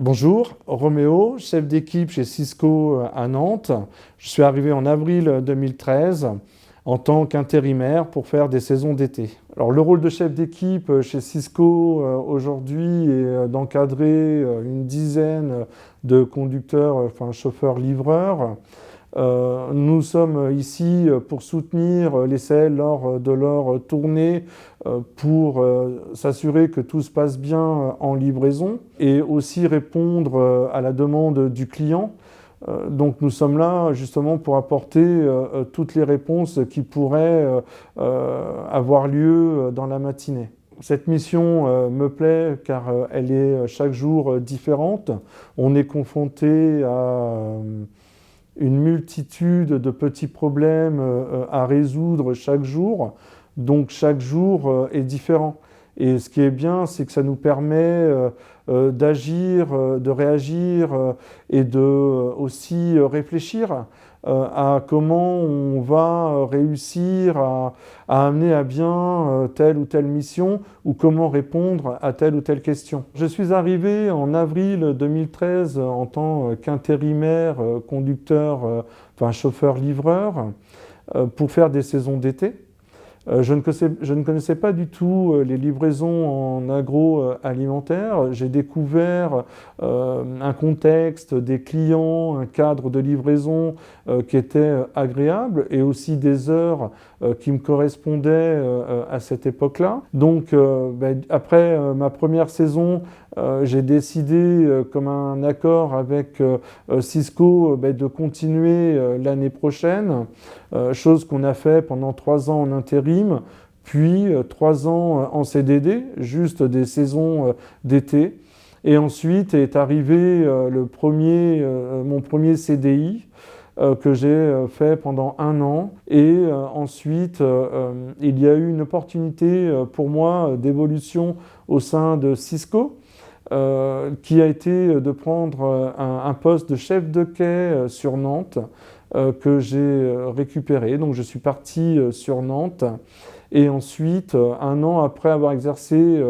Bonjour, Roméo, chef d'équipe chez Cisco à Nantes. Je suis arrivé en avril 2013 en tant qu'intérimaire pour faire des saisons d'été. Alors le rôle de chef d'équipe chez Cisco aujourd'hui est d'encadrer une dizaine de conducteurs, enfin chauffeurs-livreurs. Nous sommes ici pour soutenir les SEL lors de leur tournée pour s'assurer que tout se passe bien en livraison et aussi répondre à la demande du client. Donc nous sommes là justement pour apporter toutes les réponses qui pourraient avoir lieu dans la matinée. Cette mission me plaît car elle est chaque jour différente. On est confronté à une multitude de petits problèmes à résoudre chaque jour. Donc chaque jour est différent. Et ce qui est bien, c'est que ça nous permet d'agir, de réagir et de aussi réfléchir à comment on va réussir à amener à bien telle ou telle mission ou comment répondre à telle ou telle question. Je suis arrivé en avril 2013 en tant qu'intérimaire, conducteur, enfin chauffeur-livreur pour faire des saisons d'été. Je ne connaissais pas du tout les livraisons en agroalimentaire. J'ai découvert un contexte, des clients, un cadre de livraison qui était agréable et aussi des heures qui me correspondaient à cette époque-là. Donc après ma première saison, j'ai décidé, comme un accord avec Cisco, de continuer l'année prochaine, chose qu'on a fait pendant 3 ans en intérim, puis 3 ans en CDD, juste des saisons d'été. Et ensuite est arrivé mon premier CDI que j'ai fait pendant 1 an. Et ensuite, il y a eu une opportunité pour moi d'évolution au sein de Cisco. Qui a été de prendre un poste de chef de quai sur Nantes que j'ai récupéré. Donc je suis parti sur Nantes et ensuite, 1 an après avoir exercé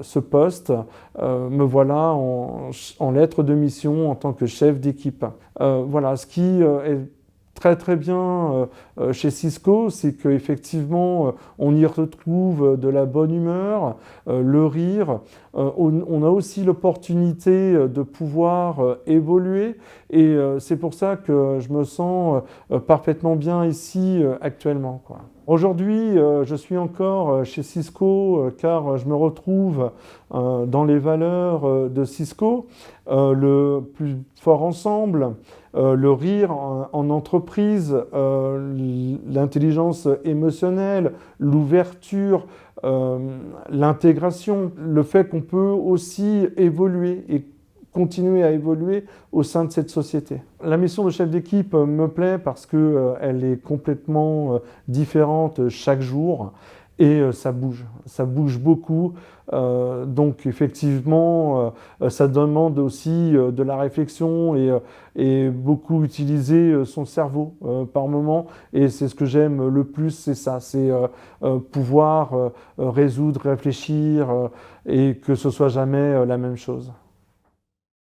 ce poste, me voilà en lettre de mission en tant que chef d'équipe. Voilà, ce qui est très bien chez Cisco, c'est qu'effectivement on y retrouve de la bonne humeur, le rire. On a aussi l'opportunité de pouvoir évoluer et c'est pour ça que je me sens parfaitement bien ici actuellement, quoi. Aujourd'hui, je suis encore chez Cisco car je me retrouve dans les valeurs de Cisco, le plus fort ensemble, le rire en entreprise, l'intelligence émotionnelle, l'ouverture, l'intégration, le fait qu'on peut aussi évoluer et continuer à évoluer au sein de cette société. La mission de chef d'équipe me plaît parce qu'elle est complètement différente chaque jour et ça bouge beaucoup. Donc effectivement, ça demande aussi de la réflexion et beaucoup utiliser son cerveau par moment. Et c'est ce que j'aime le plus, c'est ça, c'est pouvoir résoudre, réfléchir et que ce soit jamais la même chose.